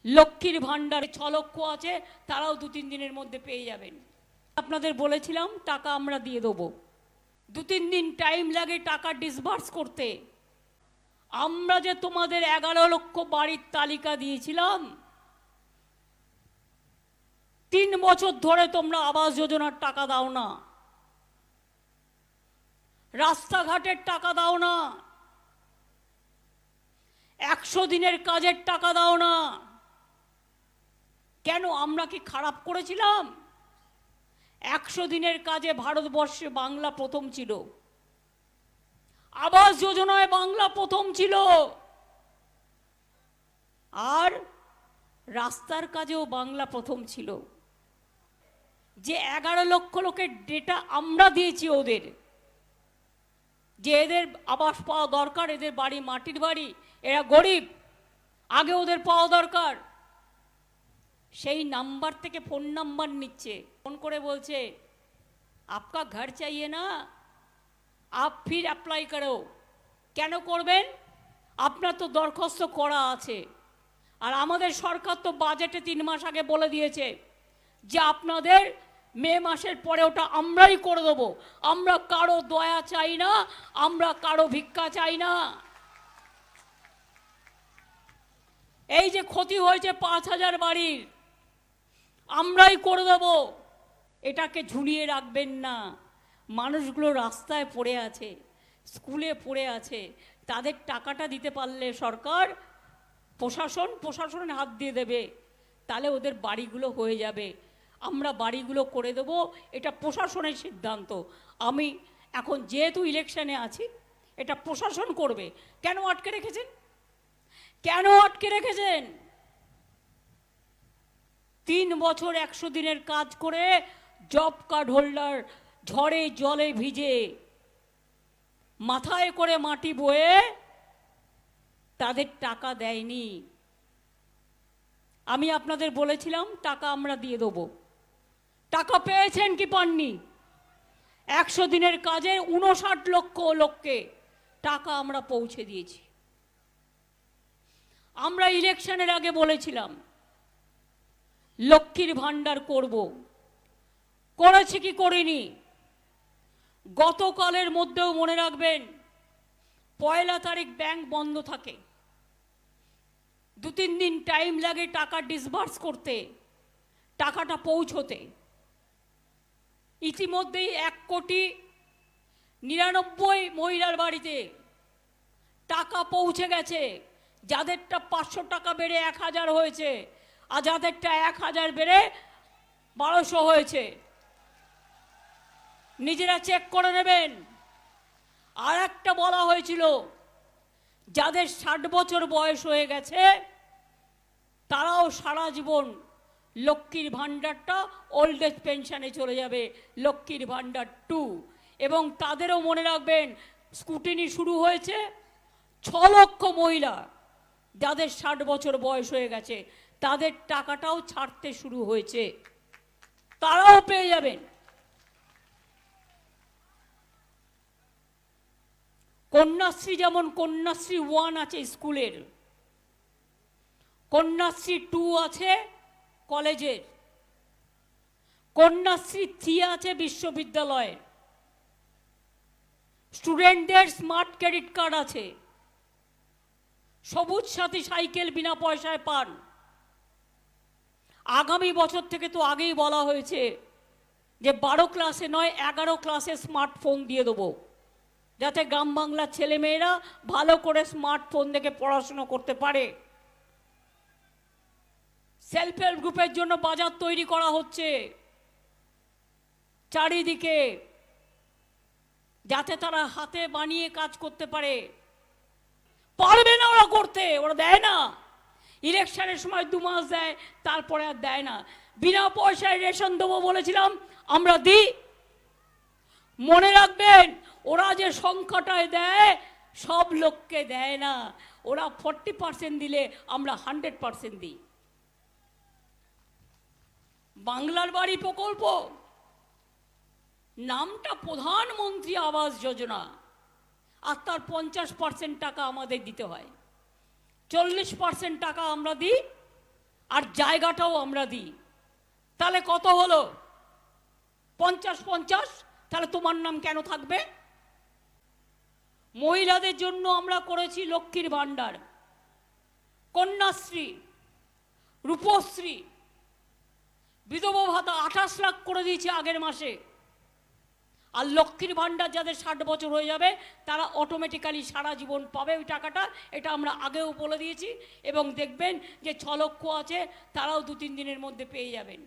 লক্ষ্মীর ভান্ডারে 6 লক্ষ আছে, তারাও 2-3 দিনের মধ্যে পেয়ে যাবেন। আপনাদের বলেছিলাম টাকা আমরা দিয়ে দেবো, 2-3 দিন টাইম লাগে টাকা ডিসবার্স করতে। আমরা যে তোমাদের 11 লক্ষ বাড়ির তালিকা দিয়েছিলাম, 3 বছর ধরে তোমরা আবাস যোজনার টাকা দাও না, রাস্তাঘাটের টাকা দাও না, 100 দিনের কাজের টাকা দাও না। কেন? আমরা কি খারাপ করেছিলাম? 100 দিনের কাজে ভারতবর্ষে বাংলা প্রথম ছিল, আবাস যোজনায় বাংলা প্রথম ছিল, আর রাস্তার কাজেও বাংলা প্রথম ছিল। যে 11 লক্ষ লোকের ডেটা আমরা দিয়েছি ওদের, যে এদের আবাস পাওয়া দরকার, এদের বাড়ি মাটির বাড়ি, এরা গরিব, আগে ওদের পাওয়া দরকার, সেই নাম্বার থেকে ফোন নাম্বার নিচ্ছে, ফোন করে বলছে আপকা ঘর চাইয়ে না, আপ ফির অ্যাপ্লাই করো। কেন করবেন? আপনার তো দরখাস্ত করা আছে। আর আমাদের সরকার তো বাজেটে 3 মাস আগে বলে দিয়েছে যে আপনাদের মে মাসের পরে ওটা আমরাই করে দেবো। আমরা কারো দয়া চাই না, আমরা কারো ভিক্ষা চাই না। এই যে ক্ষতি হয়েছে 5,000 বাড়ির, আমরাই করে দেবো। এটাকে ঝুলিয়ে রাখবেন না। মানুষগুলো রাস্তায় পড়ে আছে, স্কুলে পড়ে আছে, তাদের টাকাটা দিতে পারলে সরকার, প্রশাসনের হাত দিয়ে দেবে, তাহলে ওদের বাড়িগুলো হয়ে যাবে। আমরা বাড়িগুলো করে দেব, এটা প্রশাসনের সিদ্ধান্ত। আমি এখন যেহেতু ইলেকশনে আছি, এটা প্রশাসন করবে। কেন আটকে রেখেছেন? কেন আটকে রেখেছেন? 3 বছর 100 দিনের কাজ করে জব কার্ড হোল্ডার ঝড়ে জলে ভিজে মাথায় করে মাটি বয়ে তাদের টাকা দেয়নি। আমি আপনাদের বলেছিলাম টাকা আমরা দিয়ে দেবো। টাকা পেয়েছেন কি পাননি? 100 দিনের কাজে 59 লক্ষ লোককে টাকা আমরা পৌঁছে দিয়েছি। আমরা ইলেকশনের আগে বলেছিলাম লক্ষ্মীর ভান্ডার করব, করেছি কি করিনি? গতকালের মধ্যেও মনে রাখবেন, 1 তারিখ ব্যাংক বন্ধ থাকে, 2-3 দিন টাইম লাগে টাকা ডিসবার্স করতে, টাকাটা পৌঁছতে। ইতিমধ্যেই 1,99,00,000 মহিলার বাড়িতে টাকা পৌঁছে গেছে। যাদেরটা 500 টাকা বেড়ে 1,000 হয়েছে, আর যাদেরটা 1,000 বেড়ে 1200 হয়েছে। নিজেরা চেক করে নেবেন। আর একটা বলা হয়েছিল, যাদের 60 বছর বয়স হয়ে গেছে তারাও সারা জীবন লক্ষ্মীর ভান্ডারটা ওল্ড এজ পেনশনে চলে যাবে, লক্ষ্মীর ভান্ডার 2। এবং তাদেরও মনে রাখবেন, স্কুটিনি শুরু হয়েছে। 6 লক্ষ মহিলা যাদের 60 বছর বয়স হয়ে গেছে, তাদের টাকাটাও ছাড়তে শুরু হয়েছে, তারাও পেয়ে যাবেন। কন্যাশ্রী, যেমন কন্যাশ্রী 1 আছে স্কুলের, কন্যাশ্রী 2 আছে কলেজের, কন্যাশ্রী 3 আছে বিশ্ববিদ্যালয়ের। স্টুডেন্টদের স্মার্ট ক্রেডিট কার্ড আছে, সবুজ সাথী সাইকেল বিনা পয়সায় পান। আগামী বছর থেকে তো আগেই বলা হয়েছে যে 12 ক্লাসে নয় 11 ক্লাসে স্মার্টফোন দিয়ে দেবো, যাতে গ্রাম বাংলার ছেলেমেয়েরা ভালো করে স্মার্টফোন দেখে পড়াশোনা করতে পারে। সেলফ হেল্প গ্রুপের জন্য বাজার তৈরি করা হচ্ছে চারিদিকে, যাতে তারা হাতে বানিয়ে কাজ করতে পারে। পারবে না ওরা করতে, ওরা দেয় না। ইলেকশনের সময় 2 মাস দেয়, তারপরে আর দেয় না। বিনা পয়সায় রেশন দেবো বলেছিলাম, আমরা দিই। মনে রাখবেন, ওরা যে সংখ্যাটায় দেয় সব লোককে দেয় না। ওরা 40% দিলে আমরা 100% দিই। বাংলার বাড়ি প্রকল্প, নামটা প্রধানমন্ত্রী আবাস যোজনা, আর তার 50% টাকা আমাদের দিতে হয়। 40% টাকা আমরা দিই, আর জায়গাটাও আমরা দিই। তাহলে কত হলো? 50-50। তাহলে তোমার নাম কেন থাকবে? মহিলাদের জন্য আমরা করেছি লক্ষ্মীর ভাণ্ডার, কন্যাশ্রী, রূপশ্রী, বিধবা ভাতা 28 লাখ করে দিয়েছি আগের মাসে। আর লক্ষ্মীর ভাণ্ডার যাদের 60 বছর হয়ে যাবে তারা অটোমেটিক্যালি সারা জীবন পাবে ওই টাকাটা। এটা আমরা আগেও বলে দিয়েছি, এবং দেখবেন যে 6 লক্ষ আছে তারাও 2-3 দিনের মধ্যে পেয়ে যাবেন।